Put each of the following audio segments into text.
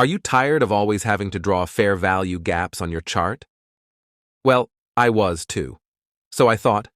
Are you tired of always having to draw fair value gaps on your chart? Well, I was too. So I thought,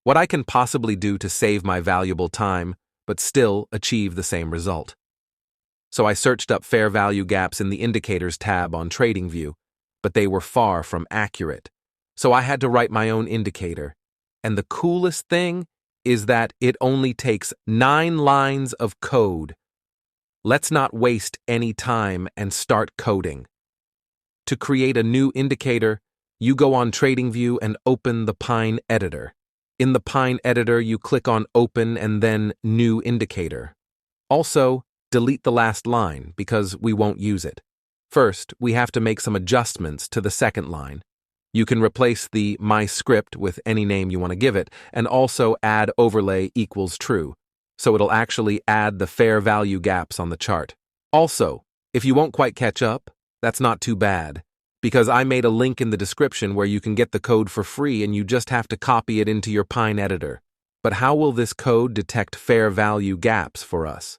what I can possibly do to save my valuable time, but still achieve the same result. So I searched up fair value gaps in the Indicators tab on TradingView, but they were far from accurate. So I had to write my own indicator. And the coolest thing is that it only takes 9 lines of code. Let's not waste any time and start coding. To create a new indicator, you go on TradingView and open the Pine editor. In the Pine editor, you click on Open and then New Indicator. Also, delete the last line because we won't use it. First, we have to make some adjustments to the second line. You can replace the MyScript with any name you want to give it, and also add overlay equals true, so it'll actually add the fair value gaps on the chart. Also, if you won't quite catch up, that's not too bad, because I made a link in the description where you can get the code for free and you just have to copy it into your Pine editor. But how will this code detect fair value gaps for us?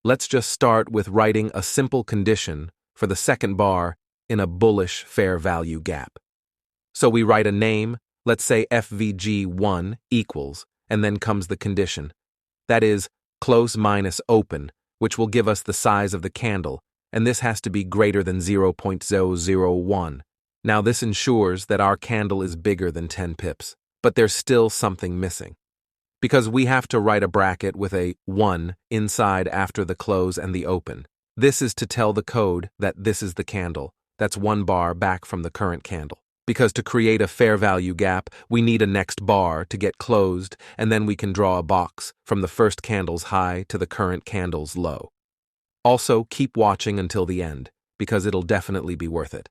Let's just start with writing a simple condition for the second bar in a bullish fair value gap. So we write a name, let's say FVG1 equals, and then comes the condition. That is, close minus open, which will give us the size of the candle, and this has to be greater than 0.001. Now this ensures that our candle is bigger than 10 pips, but there's still something missing. Because we have to write a bracket with a 1 inside after the close and the open. This is to tell the code that this is the candle, that's 1 bar back from the current candle. Because to create a fair value gap, we need a next bar to get closed, and then we can draw a box from the first candle's high to the current candle's low. Also, keep watching until the end, because it'll definitely be worth it.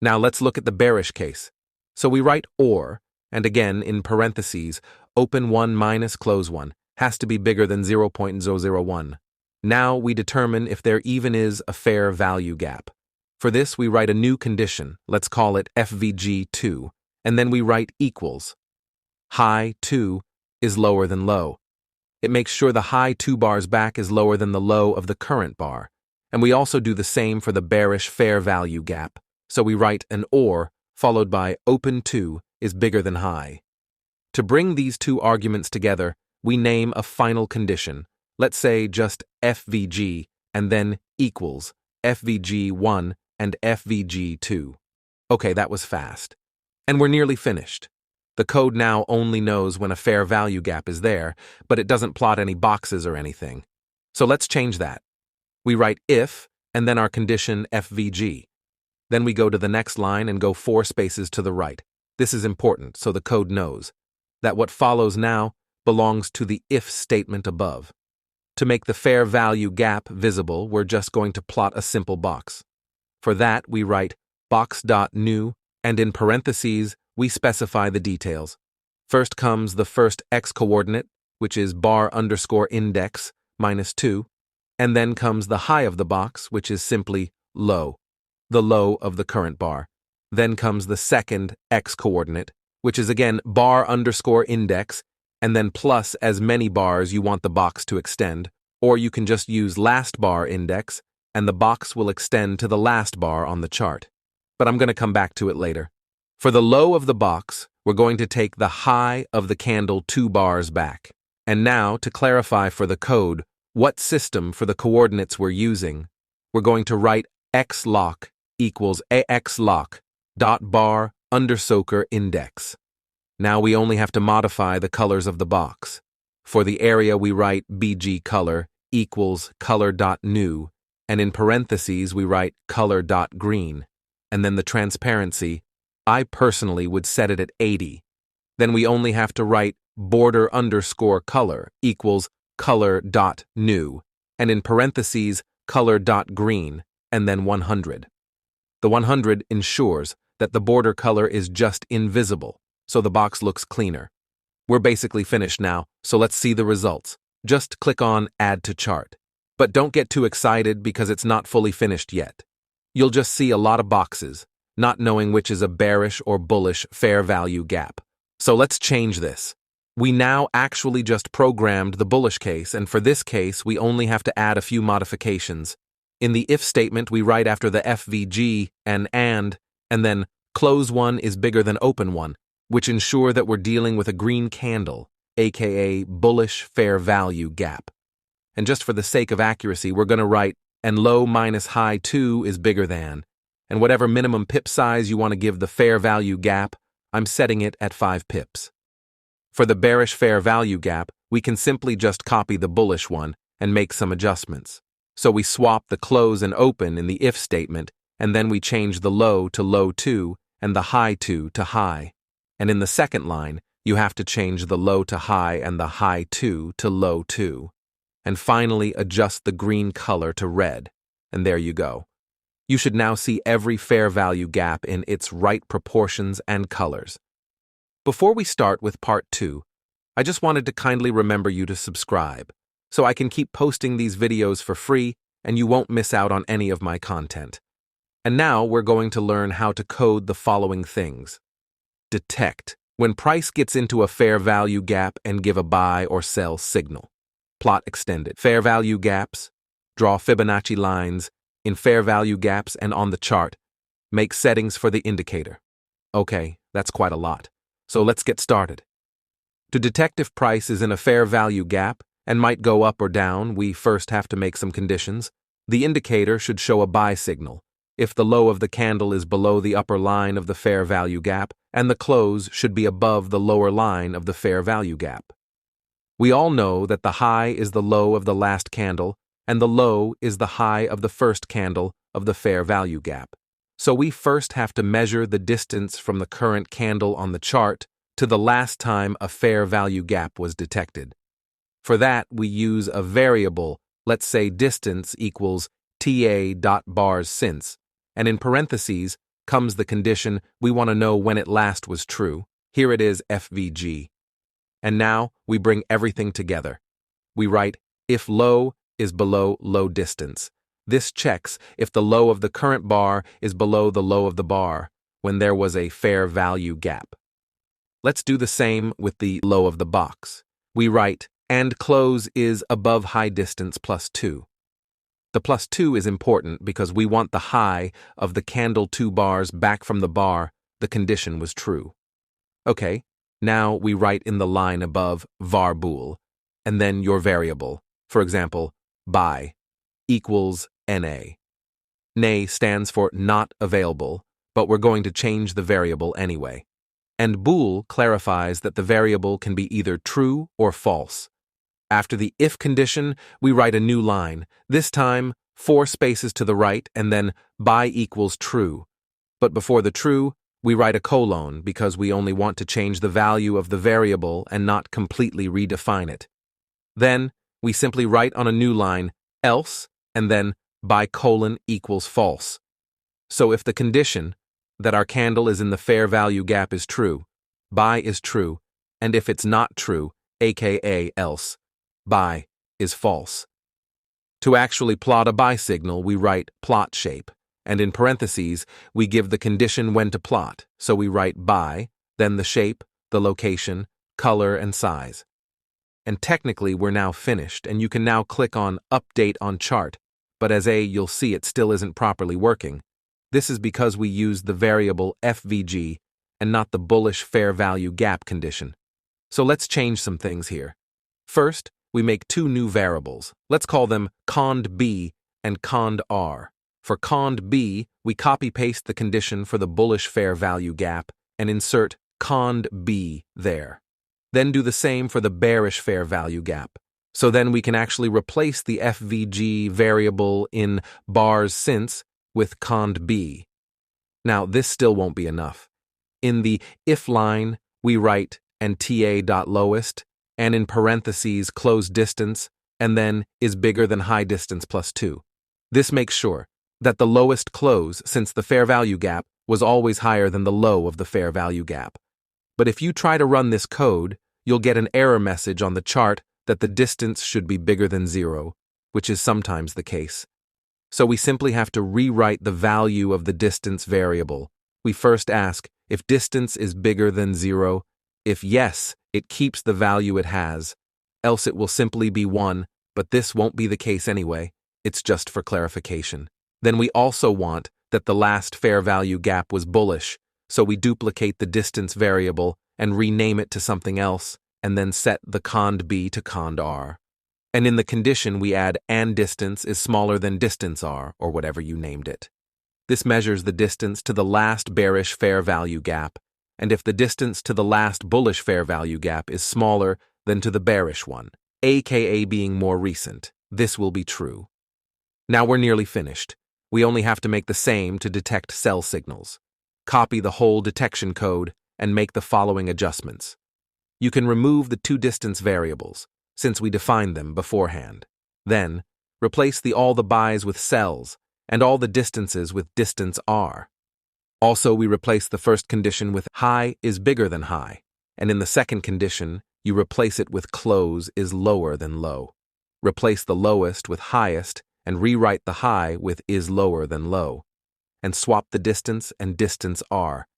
Now let's look at the bearish case. So we write OR, and again in parentheses, open 1 minus close 1, has to be bigger than 0.001. Now we determine if there even is a fair value gap. For this, we write a new condition, let's call it FVG2, and then we write equals. High 2 is lower than low. It makes sure the high 2 bars back is lower than the low of the current bar. And we also do the same for the bearish fair value gap. So we write an OR followed by open 2 is bigger than high. To bring these two arguments together, we name a final condition. Let's say just FVG and then equals FVG1 and FVG2. Okay, that was fast. And we're nearly finished. The code now only knows when a fair value gap is there, but it doesn't plot any boxes or anything. So let's change that. We write if, and then our condition FVG. Then we go to the next line and go 4 spaces to the right. This is important, so the code knows that what follows now belongs to the if statement above. To make the fair value gap visible, we're just going to plot a simple box. For that, we write box.new, and in parentheses, we specify the details. First comes the first x-coordinate, which is bar underscore index minus 2, and then comes the high of the box, which is simply low, the low of the current bar. Then comes the second x-coordinate, which is again bar underscore index, and then plus as many bars you want the box to extend, or you can just use last bar index, and the box will extend to the last bar on the chart. But I'm going to come back to it later. For the low of the box, we're going to take the high of the candle 2 bars back. And now, to clarify for the code what system for the coordinates we're using, we're going to write xlock equals axlock dot bar undersoaker index. Now we only have to modify the colors of the box. For the area, we write bg color equals color.new, and in parentheses we write color.green, and then the transparency, I personally would set it at 80. Then we only have to write border underscore color equals color.new, and in parentheses color.green, and then 100. The 100 ensures that the border color is just invisible, so the box looks cleaner. We're basically finished now, so let's see the results. Just click on Add to Chart. But don't get too excited because it's not fully finished yet. You'll just see a lot of boxes, not knowing which is a bearish or bullish fair value gap. So let's change this. We now actually just programmed the bullish case, and for this case, we only have to add a few modifications. In the if statement, we write after the FVG and then close one is bigger than open one, which ensure that we're dealing with a green candle, aka bullish fair value gap. And just for the sake of accuracy, we're going to write and low minus high 2 is bigger than, and whatever minimum pip size you want to give the fair value gap, I'm setting it at 5 pips. For the bearish fair value gap, we can simply just copy the bullish one and make some adjustments. So we swap the close and open in the if statement, and then we change the low to low 2 and the high 2 to high. And in the second line, you have to change the low to high and the high 2 to low 2. And finally adjust the green color to red. And there you go. You should now see every fair value gap in its right proportions and colors. Before we start with part 2, I just wanted to kindly remember you to subscribe, so I can keep posting these videos for free and you won't miss out on any of my content. And now we're going to learn how to code the following things. Detect when price gets into a fair value gap and give a buy or sell signal. Plot extended. Fair value gaps. Draw Fibonacci lines in fair value gaps and on the chart. Make settings for the indicator. Okay, that's quite a lot. So let's get started. To detect if price is in a fair value gap and might go up or down, we first have to make some conditions. The indicator should show a buy signal if the low of the candle is below the upper line of the fair value gap, and the close should be above the lower line of the fair value gap. We all know that the high is the low of the last candle, and the low is the high of the first candle of the fair value gap. So we first have to measure the distance from the current candle on the chart to the last time a fair value gap was detected. For that, we use a variable, let's say distance equals ta.bars since, and in parentheses comes the condition we want to know when it last was true. Here it is FVG. And now we bring everything together. We write if low is below low distance. This checks if the low of the current bar is below the low of the bar when there was a fair value gap. Let's do the same with the low of the box. We write and close is above high distance plus 2. The plus 2 is important because we want the high of the candle 2 bars back from the bar the condition was true. Okay, now we write in the line above var bool, and then your variable, for example, buy, equals NA. NA stands for not available, but we're going to change the variable anyway. And bool clarifies that the variable can be either true or false. After the if condition, we write a new line, this time 4 spaces to the right and then buy equals true. But before the true, we write a colon because we only want to change the value of the variable and not completely redefine it. Then we simply write on a new line, else, and then buy colon equals false. So if the condition that our candle is in the fair value gap is true, buy is true, and if it's not true, aka else, buy is false. To actually plot a buy signal, we write plot shape, and in parentheses, we give the condition when to plot, so we write buy, then the shape, the location, color, and size. And technically, we're now finished, and you can now click on Update on Chart, but as you'll see it still isn't properly working. This is because we used the variable FVG and not the bullish fair value gap condition. So let's change some things here. First, we make 2 new variables. Let's call them cond B and cond R. For cond B, we copy-paste the condition for the bullish fair value gap and insert cond B there. Then do the same for the bearish fair value gap. So then we can actually replace the FVG variable in bars since with cond B. Now, this still won't be enough. In the if line, we write and ta.lowest, and in parentheses close distance, and then is bigger than high distance plus 2. This makes sure that the lowest close, since the fair value gap, was always higher than the low of the fair value gap. But if you try to run this code, you'll get an error message on the chart that the distance should be bigger than 0, which is sometimes the case. So we simply have to rewrite the value of the distance variable. We first ask if distance is bigger than 0. If yes, it keeps the value it has, else it will simply be 1, but this won't be the case anyway. It's just for clarification. Then we also want that the last fair value gap was bullish, so we duplicate the distance variable and rename it to something else, and then set the cond B to cond R. And in the condition we add and distance is smaller than distance R, or whatever you named it. This measures the distance to the last bearish fair value gap, and if the distance to the last bullish fair value gap is smaller than to the bearish one, aka being more recent, this will be true. Now we're nearly finished. We only have to make the same to detect sell signals. Copy the whole detection code and make the following adjustments. You can remove the two distance variables, since we defined them beforehand. Then, replace all the buys with sells and all the distances with distance R. Also, we replace the first condition with high is bigger than high, and in the second condition, you replace it with close is lower than low. Replace the lowest with highest and rewrite the high with is lower than low, and swap the distance and distance R.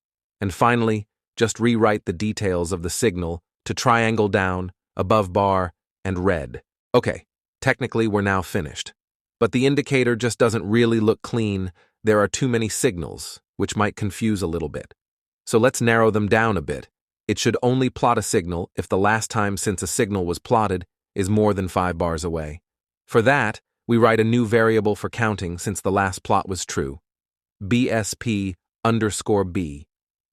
And finally, just rewrite the details of the signal to triangle down, above bar, and red. Okay, technically we're now finished. But the indicator just doesn't really look clean. There are too many signals, which might confuse a little bit. So let's narrow them down a bit. It should only plot a signal if the last time since a signal was plotted is more than 5 bars away. For that, we write a new variable for counting since the last plot was true, BSP_B.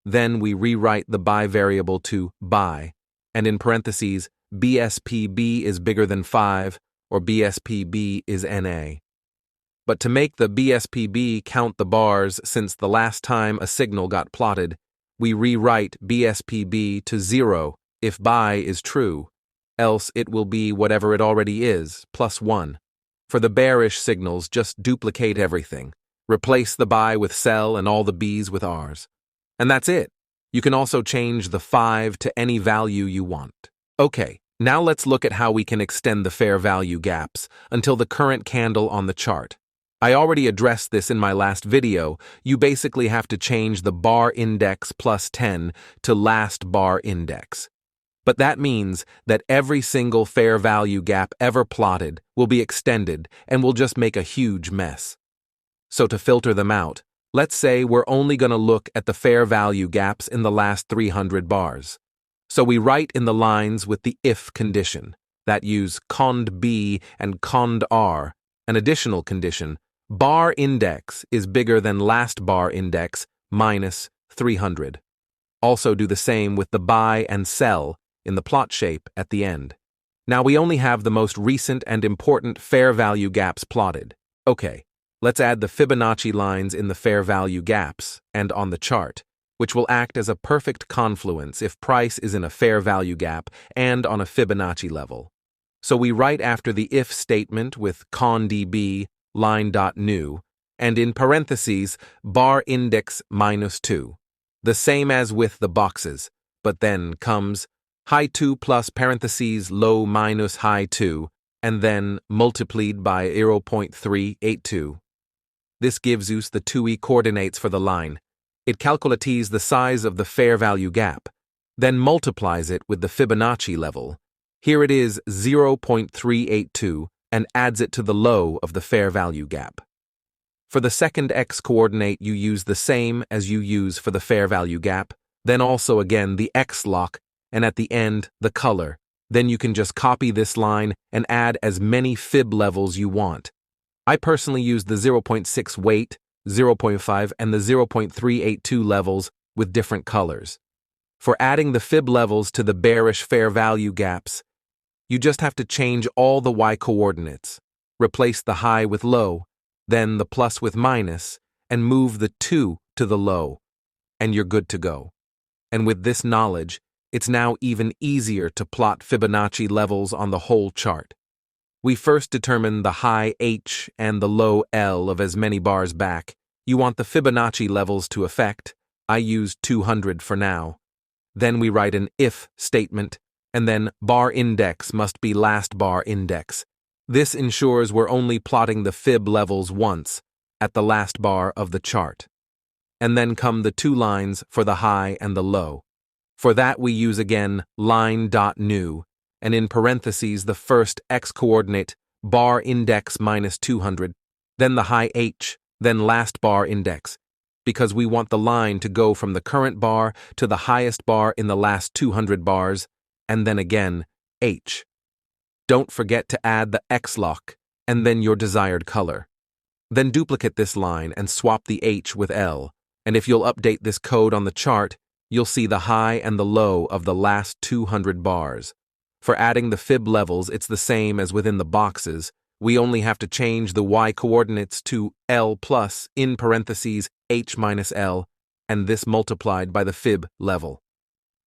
Then we rewrite the buy variable to buy, and in parentheses, BSPB is bigger than 5, or BSPB is NA. But to make the BSPB count the bars since the last time a signal got plotted, we rewrite BSPB to 0 if buy is true, else it will be whatever it already is, plus 1. For the bearish signals, just duplicate everything. Replace the buy with sell and all the B's with R's. And that's it. You can also change the 5 to any value you want. Okay, now let's look at how we can extend the fair value gaps until the current candle on the chart. I already addressed this in my last video. You basically have to change the bar index plus 10 to last bar index. But that means that every single fair value gap ever plotted will be extended and will just make a huge mess. So to filter them out, let's say we're only going to look at the fair value gaps in the last 300 bars. So we write in the lines with the if condition that use cond B and cond R, an additional condition, bar index is bigger than last bar index minus 300. Also do the same with the buy and sell in the plot shape at the end. Now we only have the most recent and important fair value gaps plotted. Okay, let's add the Fibonacci lines in the fair value gaps and on the chart, which will act as a perfect confluence if price is in a fair value gap and on a Fibonacci level. So we write after the if statement with conDB line.new and in parentheses bar index minus 2, the same as with the boxes, but then comes high 2 plus parentheses low minus high 2, and then multiplied by 0.382. This gives us the 2e coordinates for the line. It calculates the size of the fair value gap, then multiplies it with the Fibonacci level. Here it is 0.382 and adds it to the low of the fair value gap. For the second x coordinate you use the same as you use for the fair value gap, then also again the x lock, and at the end, the color. Then you can just copy this line and add as many fib levels you want. I personally use the 0.6 weight, 0.5, and the 0.382 levels with different colors. For adding the fib levels to the bearish fair value gaps, you just have to change all the y coordinates, replace the high with low, then the plus with minus, and move the 2 to the low, and you're good to go. And with this knowledge, it's now even easier to plot Fibonacci levels on the whole chart. We first determine the high H and the low L of as many bars back. You want the Fibonacci levels to affect. I use 200 for now. Then we write an if statement, and then bar index must be last bar index. This ensures we're only plotting the fib levels once, at the last bar of the chart. And then come the two lines for the high and the low. For that we use again line.new, and in parentheses the first x-coordinate bar index minus 200, then the high H, then last bar index, because we want the line to go from the current bar to the highest bar in the last 200 bars, and then again, H. Don't forget to add the X lock, and then your desired color. Then duplicate this line and swap the H with L, and if you'll update this code on the chart, you'll see the high and the low of the last 200 bars. For adding the fib levels, it's the same as within the boxes. We only have to change the Y coordinates to L plus, in parentheses, H minus L, and this multiplied by the fib level.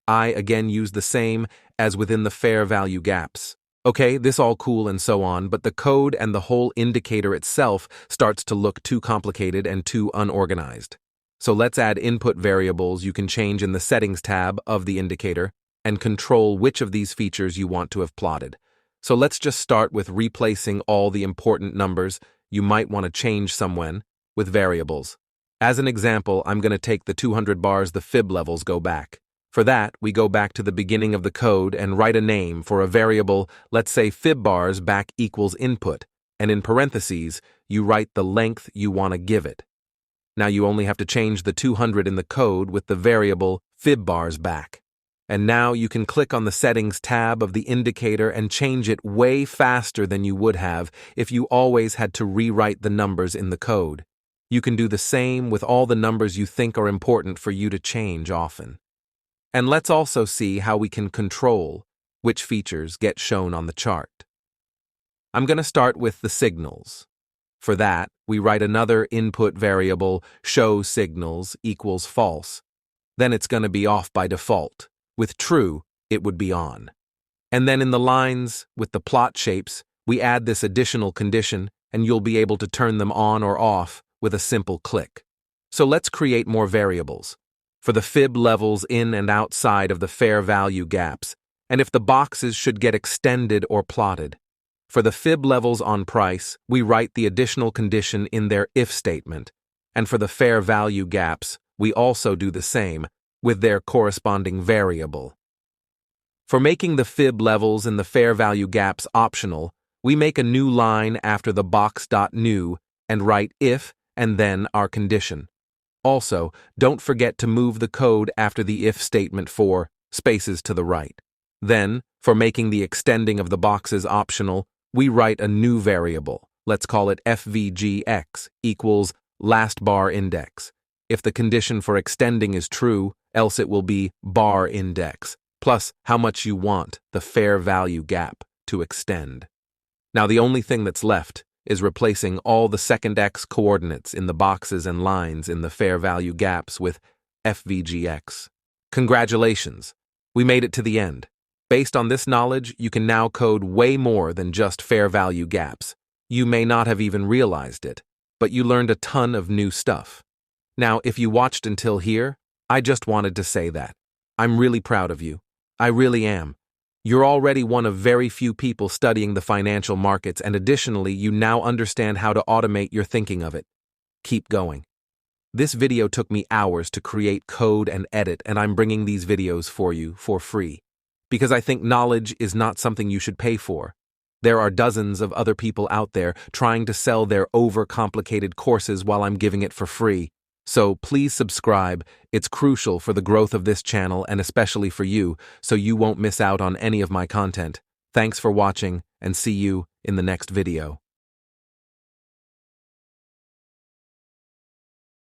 I again use the same as within the fair value gaps. Okay, this all cool and so on, but the code and the whole indicator itself starts to look too complicated and too unorganized. So let's add input variables you can change in the Settings tab of the indicator and control which of these features you want to have plotted. So let's just start with replacing all the important numbers you might want to change somewhen with variables. As an example, I'm going to take the 200 bars the fib levels go back. For that, we go back to the beginning of the code and write a name for a variable, let's say fib bars back equals input, and in parentheses, you write the length you want to give it. Now you only have to change the 200 in the code with the variable fib bars back. And now you can click on the Settings tab of the indicator and change it way faster than you would have if you always had to rewrite the numbers in the code. You can do the same with all the numbers you think are important for you to change often. And let's also see how we can control which features get shown on the chart. I'm going to start with the signals. For that, we write another input variable, show signals equals false. Then it's going to be off by default. With true, it would be on. And then in the lines, with the plot shapes, we add this additional condition, and you'll be able to turn them on or off with a simple click. So let's create more variables. For the fib levels in and outside of the fair value gaps, and if the boxes should get extended or plotted. For the fib levels on price, we write the additional condition in their if statement, and for the fair value gaps, we also do the same, with their corresponding variable. For making the fib levels in the fair value gaps optional, we make a new line after the box.new and write if and then our condition. Also, don't forget to move the code after the if statement 4 spaces to the right. Then, for making the extending of the boxes optional, we write a new variable. Let's call it FVGs equals last bar index. If the condition for extending is true, else it will be bar index, plus how much you want the fair value gap to extend. Now the only thing that's left is replacing all the second X coordinates in the boxes and lines in the fair value gaps with FVGs. Congratulations! We made it to the end. Based on this knowledge, you can now code way more than just fair value gaps. You may not have even realized it, but you learned a ton of new stuff. Now, if you watched until here, I just wanted to say that. I'm really proud of you. I really am. You're already one of very few people studying the financial markets, and additionally, you now understand how to automate your thinking of it. Keep going. This video took me hours to create, code, and edit, and I'm bringing these videos for you for free. Because I think knowledge is not something you should pay for. There are dozens of other people out there trying to sell their overcomplicated courses while I'm giving it for free. So please subscribe. It's crucial for the growth of this channel and especially for you, so you won't miss out on any of my content. Thanks for watching, and see you in the next video.